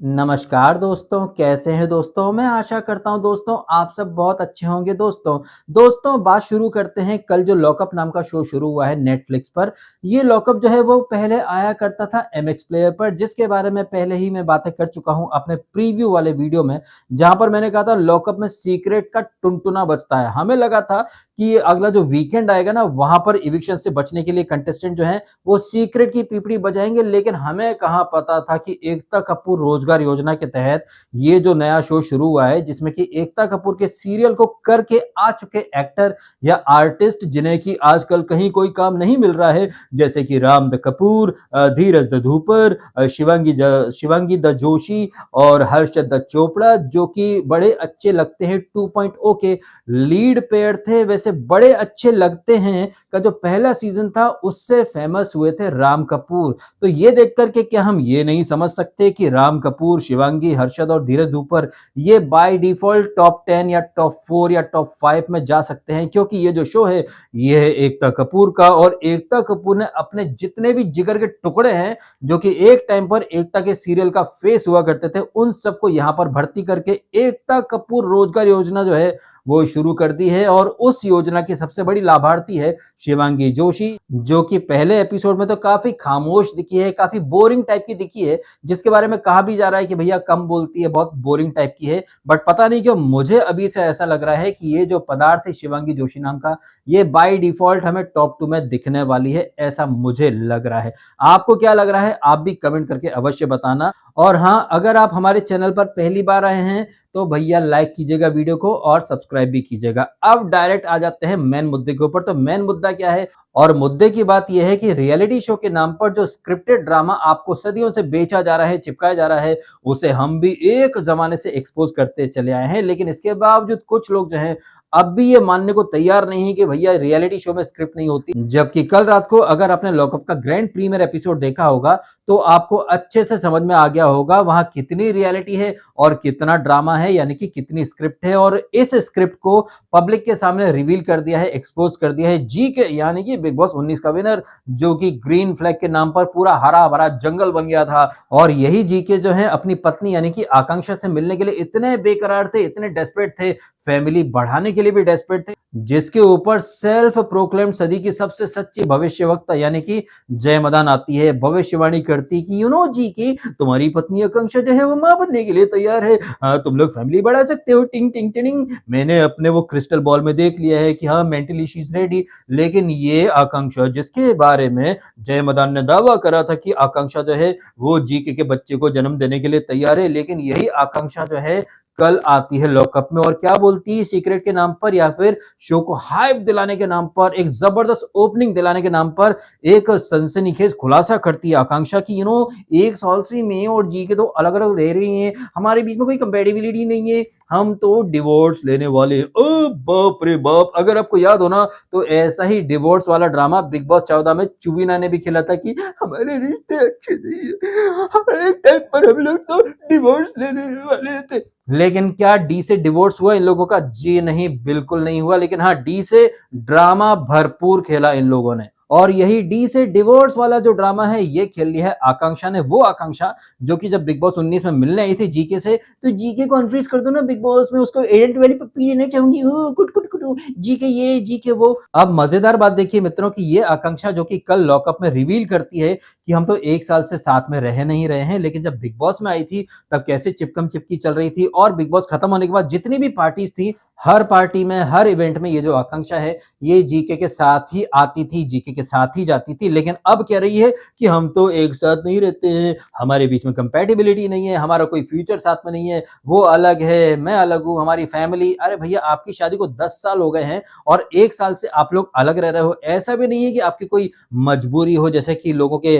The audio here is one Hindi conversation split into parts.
नमस्कार दोस्तों, कैसे हैं दोस्तों? मैं आशा करता हूँ दोस्तों आप सब बहुत अच्छे होंगे दोस्तों बात शुरू करते हैं। कल जो लॉकअप नाम का शो शुरू हुआ है नेटफ्लिक्स पर, ये लॉकअप जो है वो पहले आया करता था एमएक्स प्लेयर पर, जिसके बारे में पहले ही मैं बातें कर चुका हूँ अपने प्रीव्यू वाले वीडियो में, जहाँ पर मैंने कहा था लॉकअप में सीक्रेट का टुनटुना बजता है। हमें लगा था कि अगला जो वीकेंड आएगा ना, वहाँ पर इविक्शन से बचने के लिए कंटेस्टेंट जो हैं वो सीक्रेट की पीपड़ी बजाएँगे, लेकिन हमें कहाँ पता था कि एकता कपूर रोजगार योजना के तहत ये जो नया शो शुरू हुआ है, जिसमें कि एकता कपूर के सीरियल को करके आ चुके एक्टर या आर्टिस्ट जिन्हें कि आजकल कहीं कोई काम नहीं मिल रहा है, जैसे कि Ram the Kapoor, Dheeraj the Dhoopar, Shivangi the Joshi और हर्षद द चोपड़ा, जो कि बड़े अच्छे लगते हैं 2.0 के लीड पेयर थे। वैसे बड़े अच्छे लगते हैं का जो पहला सीजन था उससे फेमस हुए थे राम कपूर। तो ये देख करके क्या हम ये नहीं समझ सकते कि राम कपूर, शिवांगी, हर्षद और धीरज धूपर ये बाय डिफॉल्ट टॉप 10 या टॉप 4 या टॉप 5 में जा सकते हैं, क्योंकि ये जो शो है ये है एकता कपूर का, और एकता कपूर ने अपने जितने भी जिगर के टुकड़े हैं जो कि एक टाइम पर एकता के सीरियल का फेस हुआ करते थे, उन सबको यहां पर भर्ती करके एकता कपूर रोजगार योजना जो है वो शुरू कर दी है। और उस योजना की सबसे बड़ी लाभार्थी है शिवांगी जोशी, जो कि पहले एपिसोड में तो काफी खामोश दिखी है, काफी बोरिंग टाइप की दिखी है, जिसके बारे में कहा भी जा रहा है कि भैया कम बोलती है, बहुत बोरिंग टाइप की है। बट पता नहीं क्यों मुझे अभी से ऐसा लग रहा है कि ये जो पदार्थ है शिवांगी जोशी नाम का, ये बाय डिफॉल्ट हमें टॉप 2 में दिखने वाली है, ऐसा मुझे लग रहा है। आपको क्या लग रहा है आप भी कमेंट करके अवश्य बताना। और हाँ, अगर आप हमारे चैनल पर पहली बार आए हैं तो भैया लाइक कीजिएगा वीडियो को और सब्सक्राइब भी कीजिएगा। अब डायरेक्ट आ जाते हैं मेन मुद्दे के ऊपर। तो मेन मुद्दा क्या है? और मुद्दे की बात यह है कि रियलिटी शो के नाम पर जो स्क्रिप्टेड ड्रामा आपको सदियों से बेचा जा रहा है, चिपकाया जा रहा है, उसे हम भी एक जमाने से एक्सपोज करते चले आए हैं। लेकिन इसके बावजूद कुछ लोग जो हैं अब भी ये मानने को तैयार नहीं है कि भैया रियलिटी शो में स्क्रिप्ट नहीं होती। जबकि कल रात को अगर आपने लॉकअप का ग्रैंड प्रीमियर एपिसोड देखा होगा तो आपको अच्छे से समझ में आ गया होगा वहां कितनी रियलिटी है और कितना ड्रामा है, यानी कि कितनी स्क्रिप्ट है। और इस स्क्रिप्ट को पब्लिक के सामने रिवील कर दिया है, एक्सपोज कर दिया है जी के, यानी कि बिग बॉस 19 का विनर, जो कि ग्रीन फ्लैग के नाम पर पूरा हरा भरा जंगल बन गया था। और यही जीके जो है अपनी पत्नी यानी कि आकांक्षा से मिलने के लिए इतने बेकरार थे, इतने डेस्परेट थे, फैमिली बढ़ाने के लिए भी डेस्परेट थे, जिसके ऊपर सेल्फ प्रोक्लेम्ड सदी की सबसे सच्ची भविष्यवक्ता यानी कि जय मदान आती है, भविष्यवाणी करती कि जी की तुम्हारी पत्नी आकांक्षा जो है वो मां बनने के लिए तैयार है, तुम लोग फैमिली बढ़ा सकते हो, टिंग टिंग टिंग। मैंने अपने वो क्रिस्टल बॉल में देख लिया है कि हाँ मेंटली शी इज रेडी। लेकिन ये आकांक्षा जिसके बारे में जय मदान ने दावा करा था कि आकांक्षा जो है वो जीके के बच्चे को जन्म देने के लिए तैयार है, लेकिन यही आकांक्षा जो है कल आती है लॉकअप में और क्या बोलती है? सीक्रेट के नाम पर या फिर शो को हाइप दिलाने के नाम पर, एक जबरदस्त ओपनिंग दिलाने के नाम पर एक सनसनीखेज खुलासा करती है आकांक्षा की एक साल से मैं और जी के तो अलग अलग रह रही हैं, हमारे बीच में कोई कंपेटिबिलिटी नहीं है, हम तो डिवोर्स लेने वाले हैं। ओ बाप रे बाप! अगर आपको याद हो ना तो ऐसा ही डिवोर्स वाला ड्रामा बिग बॉस 14 में चुबीना ने भी खेला था कि हमारे रिश्ते अच्छे नहीं है, एक टाइम पर हम लोग तो डिवोर्स लेने वाले थे। लेकिन क्या डी से डिवोर्स हुआ इन लोगों का? जी नहीं, बिल्कुल नहीं हुआ। लेकिन हाँ, डी से ड्रामा भरपूर खेला इन लोगों ने, और यही डी से डिवोर्स वाला जो ड्रामा है ये खेल लिया है आकांक्षा ने। वो आकांक्षा जो कि जब बिग बॉस 19 में मिलने आई थी जीके से, तो जीके को अनफ्रीज कर दो ना बिग बॉस में, उसको एजेंट वाली पप्पी देना चाहूंगी, कुट कुट कुट, जीके ये जीके वो। अब मजेदार बात देखिए मित्रों की ये आकांक्षा जो कि कल लॉकअप में रिवील करती है कि हम तो एक साल से साथ में रह नहीं रहे हैं, लेकिन जब बिग बॉस में आई थी तब कैसे चिपकम चिपकी चल रही थी, और बिग बॉस खत्म होने के बाद जितनी भी पार्टीज थी, हर पार्टी में, हर इवेंट में ये जो आकांक्षा है ये जीके के साथ ही आती थी, जीके के साथ ही जाती थी। लेकिन अब कह रही है कि हम तो एक साथ नहीं रहते हैं, हमारे बीच में कंपैटिबिलिटी नहीं है, हमारा कोई फ्यूचर साथ में नहीं है, वो अलग है, मैं अलग हूं, हमारी फैमिली। अरे भैया, आपकी शादी को 10 साल हो गए हैं और 1 साल से आप लोग अलग रह रहे हो। ऐसा भी नहीं है कि आपकी कोई मजबूरी हो, जैसे कि लोगों के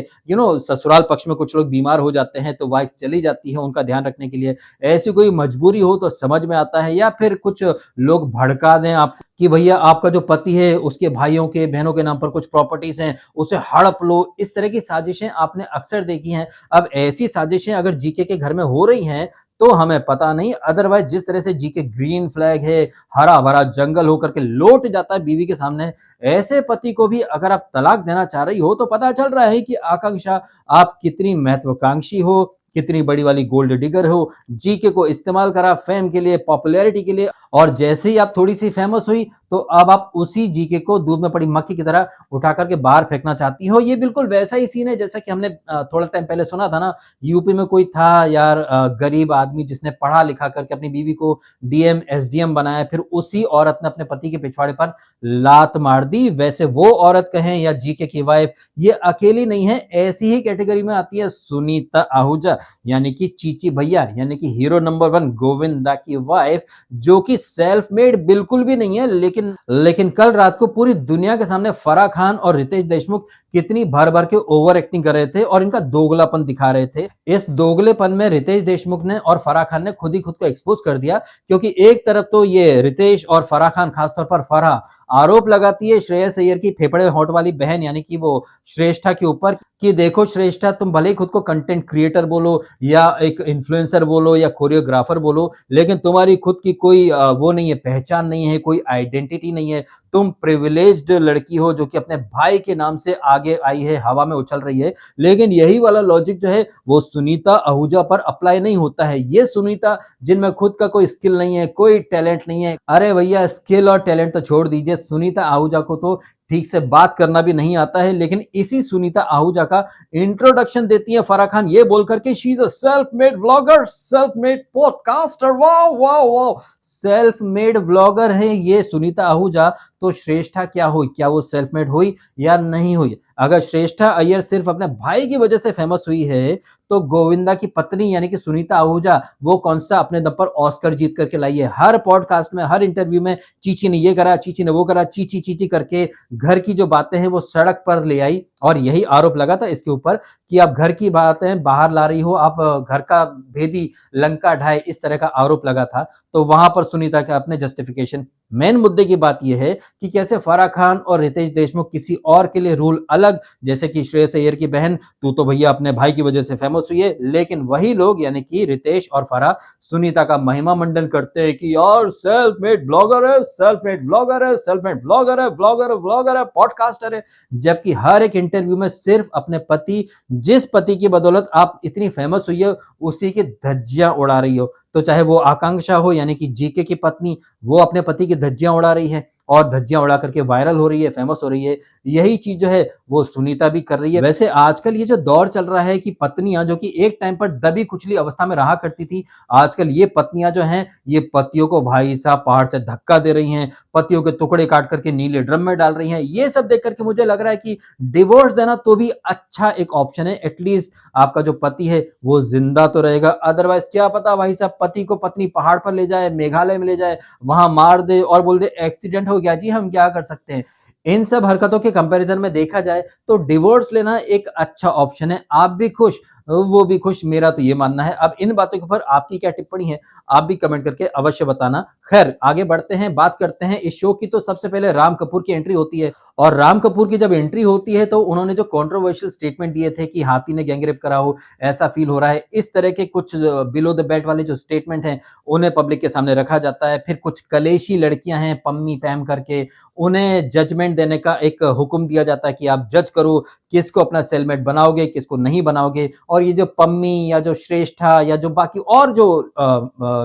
ससुराल पक्ष में कुछ लोग बीमार हो जाते हैं तो वाइफ चली जाती है उनका ध्यान रखने के लिए। ऐसी कोई मजबूरी हो तो समझ में आता है, या फिर कुछ लोग भड़का दें आप कि भैया आपका जो पति है उसके भाइयों के, बहनों के नाम पर कुछ प्रॉपर्टीज हैं, उसे हड़प लो। इस तरह की साजिशें आपने अक्सर देखी हैं। अब ऐसी साजिशें अगर जीके के घर में हो रही हैं तो हमें पता नहीं, अदरवाइज जिस तरह से जीके ग्रीन फ्लैग है, हरा भरा जंगल होकर के लौट जाता है बीवी के सामने, ऐसे पति को भी अगर आप तलाक देना चाह रही हो तो पता चल रहा है कि आकांक्षा आप कितनी महत्वाकांक्षी हो, कितनी बड़ी वाली गोल्ड डिगर हो, जीके को इस्तेमाल करा फेम के लिए, पॉपुलैरिटी के लिए, और जैसे ही आप थोड़ी-सी फेमस हुई, तो अब आप उसी जीके को दूध में पड़ी मक्खी की तरह उठा कर के बाहर फेंकना चाहती हो। ये बिल्कुल वैसा ही सीन है जैसा कि हमने थोड़ा टाइम पहले सुना था ना, यूपी में कोई था यार गरीब आदमी जिसने पढ़ा-लिखा करके अपनी बीवी को डीएम, एसडीएम बनाया, फिर उसी औरत ने अपने पति के पिछवाड़े पर लात मार दी। वैसे वो औरत कहें या जीके की वाइफ, ये अकेली नहीं है, ऐसी ही कैटेगरी में आती है सुनीता आहूजा, यानी कि चीची भैया, यानी कि हीरो नंबर 1 गोविंदा की वाइफ, जो कि सेल्फ मेड बिल्कुल भी नहीं है। लेकिन कल रात को पूरी दुनिया के सामने फराह खान और रितेश देशमुख कितनी भर-भर के ओवर एक्टिंग कर रहे थे और इनका दोगलापन दिखा रहे थे। इस दोगलेपन में रितेश देशमुख ने और फराह खान ने खुद ही खुद को एक्सपोज कर दिया, क्योंकि एक तरफ तो ये रितेश और फराह खान, खासतौर पर फराह आरोप लगाती है श्रेयस अय्यर की फेफड़े होंठ वाली बहन यानी कि वो श्रेष्ठा के ऊपर, कि देखो श्रेष्ठा, तुम भले ही खुद को कंटेंट क्रिएटर बोलो या एक इन्फ्लुएंसर बोलो या कोरियोग्राफर बोलो, लेकिन तुम्हारी खुद की कोई वो नहीं है, पहचान नहीं है, कोई आइडेंटिटी नहीं है। तुम प्रिविलेज्ड लड़की हो जो कि अपने भाई के नाम से आगे आई है, हवा में उछल रही है। लेकिन यही वाला लॉजिक जो है वो सुनीता आहूजा पर अप्लाई नहीं होता है। ये सुनीता जिनमें खुद का कोई स्किल नहीं है, कोई टैलेंट नहीं है, अरे भैया स्किल और टैलेंट तो छोड़ दीजिए, सुनीता आहूजा को तो ठीक से बात करना भी नहीं आता है। लेकिन इसी सुनीता आहूजा का इंट्रोडक्शन देती है फराह खान ये बोलकर के she is a self made vlogger, self made podcaster. Wow wow wow, self made vlogger है ये सुनीता आहूजा, तो श्रेष्ठा क्या हुई? क्या वो सेल्फ मेड हुई या नहीं हुई? अगर श्रेष्ठा अय्यर सिर्फ अपने भाई की वजह से फेमस हुई है, तो गोविंदा की पत्नी यानी कि सुनीता आहूजा वो कौन सा अपने दम पर ऑस्कर जीत करके लाई है? हर पॉडकास्ट में, हर इंटरव्यू में चीची ने ये करा, चीची ने वो करा, चीची चीची करके घर की जो बातें हैं वो सड़क पर ले आई, और यही आरोप लगा था इसके ऊपर कि आप घर की बातें बाहर ला रही हो, आप घर का भेदी लंका ढाए, इस तरह का आरोप लगा था। तो वहां पर सुनीता के अपने जस्टिफिकेशन। मेन मुद्दे की बात यह है कि कैसे फराह खान और रितेश देशमुख किसी और के लिए रूल अलग, जैसे कि श्रेयस अय्यर की बहन, तू तो भैया अपने भाई की वजह से फेमस हुई है, लेकिन वही लोग यानी कि रितेश और फराह सुनीता का महिमा मंडन करते हैं कि यार सेल्फ मेड ब्लॉगर है, सेल्फ मेड ब्लॉगर है, सेल्फ मेड ब्लॉगर है, ब्लॉगर है, पॉडकास्टर है। जबकि हर एक इंटरव्यू में सिर्फ अपने पति, जिस पति की बदौलत आप इतनी फेमस हुई है, उसी की धज्जियां उड़ा रही हो। तो चाहे वो आकांक्षा हो यानी कि जीके की पत्नी, वो अपने पति की धज्जियां उड़ा रही है और धज्जियां उड़ा करके वायरल हो रही है, फेमस हो रही है। यही चीज जो है वो सुनीता भी कर रही है। वैसे आजकल ये जो दौर चल रहा है कि पत्नियां जो कि एक टाइम पर दबी कुचली अवस्था में रहा करती थी, आजकल ये पत्नियां जो हैं ये पतियों को भाई साहब पहाड़ से धक्का दे रही हैं, पतियों के टुकड़े काट करके नीले ड्रम में डाल रही हैं। ये सब देख करके मुझे लग रहा है कि डिवोर्स देना तो भी अच्छा एक ऑप्शन है। एटलीस्ट आपका जो पति है वो जिंदा तो रहेगा, अदरवाइज क्या पता भाई साहब पति को पत्नी पहाड़ पर ले जाए, मेघालय में ले जाए, वहां मार दे और बोल दे एक्सीडेंट हो गया जी, हम क्या कर सकते हैं। इन सब हरकतों के कंपैरिजन में देखा जाए तो डिवोर्स लेना एक अच्छा ऑप्शन है। आप भी खुश, वो भी खुश, मेरा तो ये मानना है। अब इन बातों के ऊपर आपकी क्या टिप्पणी है, आप भी कमेंट करके अवश्य बताना। खैर आगे बढ़ते हैं, बात करते हैं इस शो की। तो सबसे पहले राम कपूर की एंट्री होती है, और राम कपूर की जब एंट्री होती है तो उन्होंने जो कंट्रोवर्शियल स्टेटमेंट दिए थे कि हाथी ने गैंगरेप करा हो, ऐसा फील हो रहा है, इस तरह के कुछ बिलो द बेल्ट वाले जो स्टेटमेंट हैं उन्हें पब्लिक के सामने रखा जाता है। फिर कुछ कलेशी लड़कियां हैं पम्मी पैम करके, उन्हें जजमेंट देने का एक हुक्म दिया जाता है कि आप जज करो किसको अपना सेलमेट बनाओगे, किसको नहीं बनाओगे। और ये जो पम्मी या जो श्रेष्ठा या जो बाकी और जो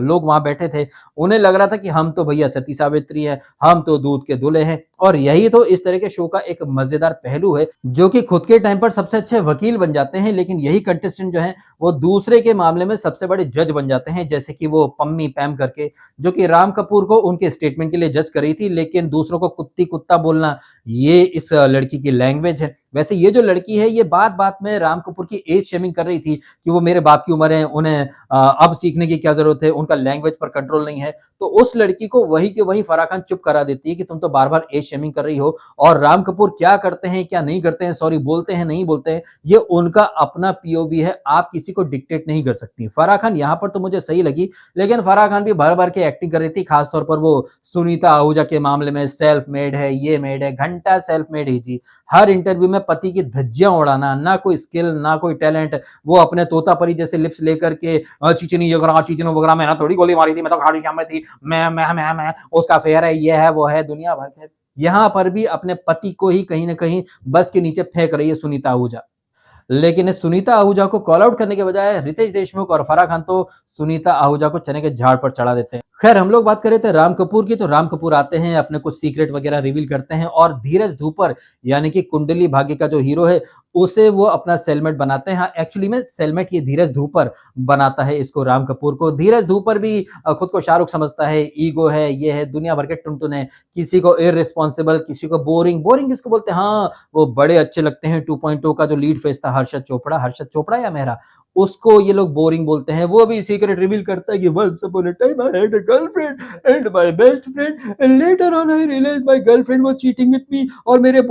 लोग वहां बैठे थे, उन्हें लग रहा था कि हम तो भैया सती सावित्री हैं, हम तो दूध के दूल्हे हैं। और यही तो इस तरह के शो का एक मजेदार पहलू है, जो कि खुद के टाइम पर सबसे अच्छे वकील बन जाते हैं, लेकिन यही कंटेस्टेंट जो है वो दूसरे के मामले में सबसे बड़े जज बन जाते हैं। जैसे कि वो पम्मी पैम करके, जो कि राम कपूर को उनके स्टेटमेंट के लिए जज कर रही थी, लेकिन दूसरों को कुत्ती कुत्ता बोलना ये इस लड़की की लैंग्वेज है। वैसे ये जो लड़की है ये बात बात में राम कपूर की एज शेमिंग कर रही थी कि वो मेरे बाप की उम्र है, उन्हें अब सीखने की क्या जरूरत है, उनका लैंग्वेज पर कंट्रोल नहीं है। तो उस लड़की को वही के वही फराह खान चुप करा देती है कि तुम तो बार बार एज शेमिंग कर रही हो। और राम कपूर क्या करते हैं क्या नहीं करते हैं, सॉरी बोलते हैं नहीं बोलते हैं, ये उनका अपना पीओवी है, आप किसी को डिक्टेट नहीं कर सकती। फराह खान यहाँ पर तो मुझे सही लगी, लेकिन फराह खान भी भर भर के एक्टिंग कर रही थी, खासतौर पर वो सुनीता आहूजा के मामले में सेल्फ मेड है, ये मेड है, घंटा सेल्फ मेड ही जी। हर इंटरव्यू में पति की धज्जियां उड़ाना, ना कोई स्किल ना कोई टैलेंट, वो अपने तोता परी जैसे लिप्स लेकर के चीचनी वगैरह चीचनो वगैरह, मैंने थोड़ी गोली मारी थी, मैं तो खाड़ी श्याम में थी, मैं उसका फेयर है, ये है वो है, दुनिया भर के। यहां पर भी अपने पति को ही कहीं ना कहीं बस के नीचे फेंक रही है सुनीता आहूजा। लेकिन इस सुनीता आहूजा को कॉल आउट करने के बजाय रितेश देशमुख और फराह खान तो सुनीता आहूजा को चने के झाड़ पर चढ़ा देते हैं। खैर हम लोग बात कर रहे थे राम कपूर की, तो राम कपूर आते हैं, अपने कुछ सीक्रेट वगैरह रिवील करते हैं और धीरज धूपर यानी कि कुंडली भाग्य का जो हीरो है उसे वो अपना सेलमेट बनाते हैं। हाँ, एक्चुअली में सेलमेट ये धीरज धूपर बनाता है इसको राम कपूर को। धीरज धूपर भी खुद को शाहरुख समझता है, ईगो है, ये है, दुनिया भर के टुनटुन है, किसी को इररिस्पॉन्सिबल, किसी को बोरिंग। बोरिंग किसको बोलते हैं? हाँ, वो बड़े अच्छे लगते हैं 2.0 का जो लीड फेस था हर्षद चोपड़ा या मेहरा, उसको ये लोग बोरिंग बोलते हैं। वो भी सीक्रेट रिवील करता है कि once upon a time I had a girlfriend and my best friend and later on I realised my girlfriend was cheating with me और मेरे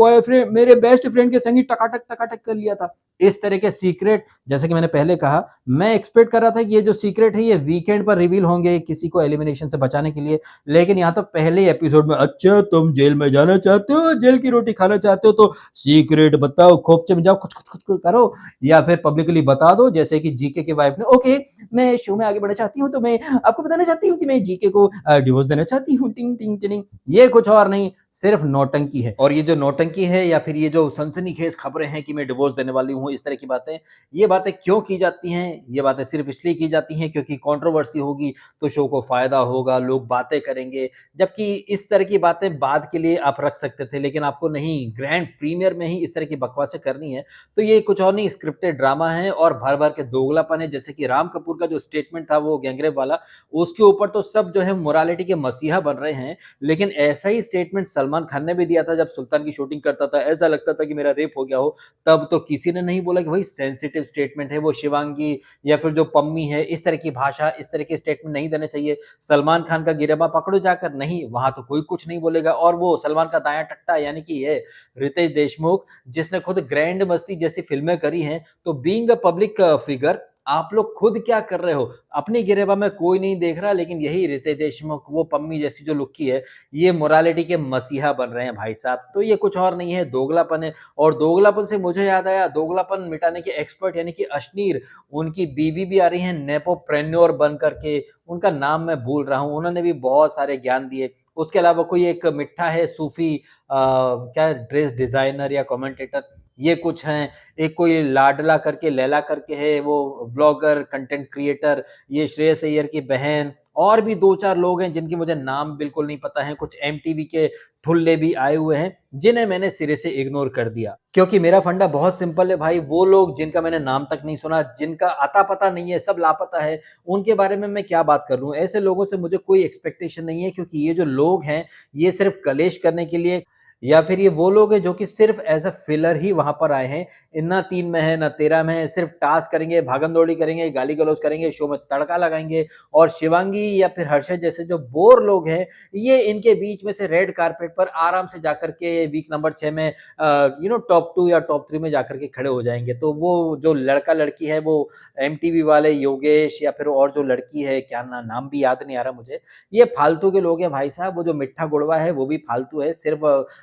बेस्ट फ्रेंड के संग ही टकाटक कर लिया था। इस तरह के सीक्रेट, जैसे कि मैंने पहले कहा, मैं एक्सपेक्ट कर रहा था कि ये जो सीक्रेट है ये वीकेंड पर रिवील होंगे किसी को एलिमिनेशन से बचाने के लिए, लेकिन यहाँ तो पहले एपिसोड में, अच्छा तुम जेल में जाना चाहते हो, जेल की रोटी खाना चाहते हो तो सीक्रेट बताओ, खोपचे में जाओ कुछ कुछ कुछ करो या फिर पब्लिकली बता दो। जैसे कि जीके की वाइफ ने, ओके मैं शो में आगे बढ़ना चाहती हूँ तो मैं आपको बताना चाहती हूँ कि मैं जीके को डिवोर्स देना चाहती हूँ, टिंग टिंग टिंग। ये कुछ और नहीं, सिर्फ नौटंकी है। और ये जो नौटंकी है या फिर ये जो सनसनीखेज खबरें हैं कि मैं डिवोर्स देने वाली हूँ, इस तरह की बातें, ये बातें क्यों की जाती हैं? ये बातें सिर्फ इसलिए की जाती हैं क्योंकि कंट्रोवर्सी होगी तो शो को फायदा होगा, लोग बातें करेंगे। जबकि इस तरह की बातें बाद के लिए आप रख सकते थे, लेकिन आपको नहीं, ग्रैंड प्रीमियर में ही इस तरह की बकवासें करनी है। तो ये कुछ और नहीं, स्क्रिप्टेड ड्रामा है और भर भर के दोगलापन है। जैसे कि राम कपूर का जो स्टेटमेंट था वो गैंगरेप वाला, उसके ऊपर तो सब जो है मोरालिटी के मसीहा बन रहे हैं, लेकिन ऐसा ही स्टेटमेंट सलमान खान ने भी दिया था जब सुल्तान की शूटिंग करता था, ऐसा लगता था कि मेरा रेप हो गया हो। तब तो किसी ने नहीं बोला कि भाई सेंसिटिव स्टेटमेंट है, वो शिवांगी या फिर जो पम्मी है, इस तरह की भाषा, इस तरह के स्टेटमेंट नहीं देने चाहिए। सलमान खान का गिरेबा पकड़ो जाकर, नहीं, वहां तो कोई कुछ नहीं बोलेगा। और वो सलमान का दाया टट्टा यानी कि ये रितेश देशमुख, जिसने खुद ग्रैंड मस्ती जैसी फिल्में करी हैं, तो बीइंग अ पब्लिक फिगर आप लोग खुद क्या कर रहे हो? अपनी गिरेबा में कोई नहीं देख रहा, लेकिन यही रितेश देशमुख, वो पम्मी जैसी जो लुक्की है, ये मोरालिटी के मसीहा बन रहे हैं भाई साहब। तो ये कुछ और नहीं है, दोगलापन है। और दोगलापन से मुझे याद आया, दोगलापन मिटाने के एक्सपर्ट यानी कि अश्नीर, उनकी बीवी भी आ रही है नेपोप्रेन्योर बन करके, उनका नाम मैं भूल रहा हूँ, उन्होंने भी बहुत सारे ज्ञान दिए। उसके अलावा कोई एक मिट्ठा है सूफी, क्या ड्रेस डिजाइनर या कमेंटेटर, ये कुछ हैं। एक कोई लाडला करके, लैला करके है, वो व्लॉगर कंटेंट क्रिएटर, ये श्रेयस अय्यर की बहन, और भी 2-4 लोग हैं जिनकी मुझे नाम बिल्कुल नहीं पता है। कुछ एमटीवी के ठुल्ले भी आए हुए हैं जिन्हें मैंने सिरे से इग्नोर कर दिया, क्योंकि मेरा फंडा बहुत सिंपल है भाई। वो लोग जिनका मैंने नाम तक नहीं सुना, जिनका अता पता नहीं है, सब लापता है, उनके बारे में मैं क्या बात कर लूं? ऐसे लोगों से मुझे कोई एक्सपेक्टेशन नहीं है, क्योंकि ये जो लोग हैं ये सिर्फ कलेश करने के लिए, या फिर ये वो लोग हैं जो कि सिर्फ एज अ फिलर ही वहां पर आए हैं। ना 3 में है ना 13 में है, सिर्फ टास्क करेंगे, भागम-दौड़ी करेंगे, गाली-गलौज करेंगे, शो में तड़का लगाएंगे। और शिवांगी या फिर हर्षद जैसे जो बोर लोग हैं, ये इनके बीच में से रेड कारपेट पर आराम से जाकर के वीक नंबर 6 में टॉप 2 या टॉप 3 में जाकर के खड़े हो जाएंगे। तो वो जो लड़का-लड़की है, वो एमटीवी वाले योगेश या फिर और जो लड़की है, क्या नाम भी याद नहीं आ रहा मुझे, ये फालतू के लोग हैं भाई साहब। वो जो मिट्ठा गुड़वा है वो भी फालतू है, सिर्फ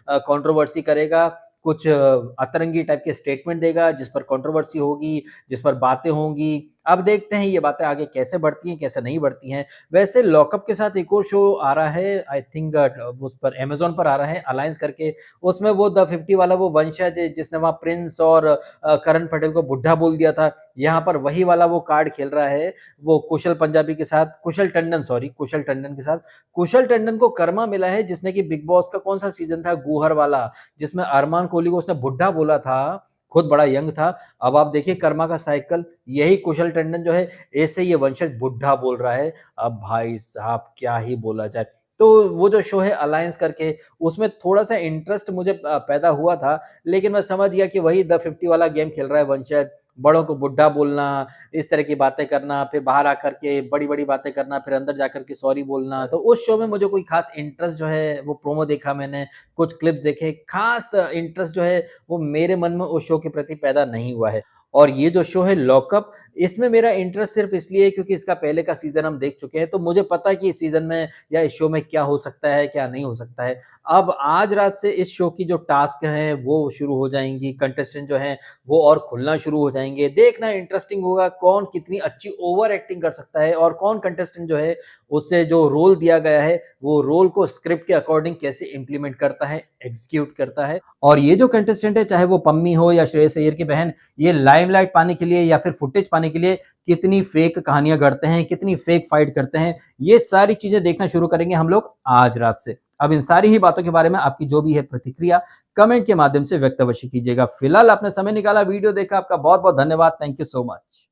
कंट्रोवर्सी करेगा, कुछ अतरंगी टाइप के स्टेटमेंट देगा जिस पर कंट्रोवर्सी होगी, जिस पर बातें होंगी। अब देखते हैं ये बातें आगे कैसे बढ़ती हैं, कैसे नहीं बढ़ती हैं। वैसे लॉकअप के साथ एक और शो आ रहा है, आई थिंक उस पर अमेज़न पर आ रहा है, अलायंस करके। उसमें वो द 50 वाला वो वंशज जिसने वहाँ प्रिंस और करण पटेल को बुड्ढा बोल दिया था, यहाँ पर वही वाला वो कार्ड खेल रहा है, वो कुशल पंजाबी के साथ, कुशल टंडन के साथ। कुशल टंडन को कर्मा मिला है जिसने कि बिग बॉस का कौन सा सीजन था, गूहर वाला, जिसमें अरमान कोहली को उसने बुड्ढा बोला था, खुद बड़ा यंग था। अब आप देखिए कर्मा का साइकिल, यही कुशल टंडन जो है, ऐसे ये वंशज बुड्ढा बोल रहा है। अब भाई साहब क्या ही बोला जाए। तो वो जो शो है अलायंस करके, उसमें थोड़ा-सा इंटरेस्ट मुझे पैदा हुआ था, लेकिन मैं समझ गया कि वही द 50 वाला गेम खेल रहा है वंशज, बड़ों को बुड्ढा बोलना, इस तरह की बातें करना, फिर बाहर आकर के बड़ी-बड़ी बातें करना, फिर अंदर जाकर के सॉरी बोलना। तो उस शो में मुझे कोई ख़ास इंटरेस्ट जो है, वो प्रोमो देखा मैंने, कुछ क्लिप्स देखे, ख़ास इंटरेस्ट जो है वो मेरे मन में उस शो के प्रति पैदा नहीं हुआ है। और ये जो शो है लॉकअप, इसमें मेरा इंटरेस्ट सिर्फ़ इसलिए है क्योंकि इसका पहले का सीज़न हम देख चुके हैं, तो मुझे पता है कि इस सीज़न में या इस शो में क्या हो सकता है, क्या नहीं हो सकता है। अब आज रात से इस शो की जो टास्क हैं, वो शुरू हो जाएँगी, कंटेस्टेंट जो हैं, वो और खुलना शुरू हो जाएँगे। देखना इंटरेस्टिंग होगा, कौन कितनी अच्छी ओवर एक्टिंग कर सकता है और कौन कंटेस्टेंट जो है, उसे जो रोल दिया गया है, वो रोल को स्क्रिप्ट के अकॉर्डिंग कैसे इम्प्लीमेंट करता है, एग्ज़ीक्यूट करता है। और ये जो कंटेस्टेंट है, चाहे वो पम्मी हो या श्रेयस अय्यर की बहन, ये लाइव लाइमलाइट पाने के लिए या फिर फुटेज पाने के लिए कितनी फेक कहानियां गढ़ते हैं, कितनी फेक फाइट करते हैं, ये सारी चीजें देखना शुरू करेंगे हम लोग आज रात से। अब इन सारी ही बातों के बारे में आपकी जो भी है प्रतिक्रिया कमेंट के माध्यम से व्यक्त अवश्य कीजिएगा। फिलहाल आपने समय निकाला, वीडियो देखा, आपका बहुत बहुत धन्यवाद। Thank you so much.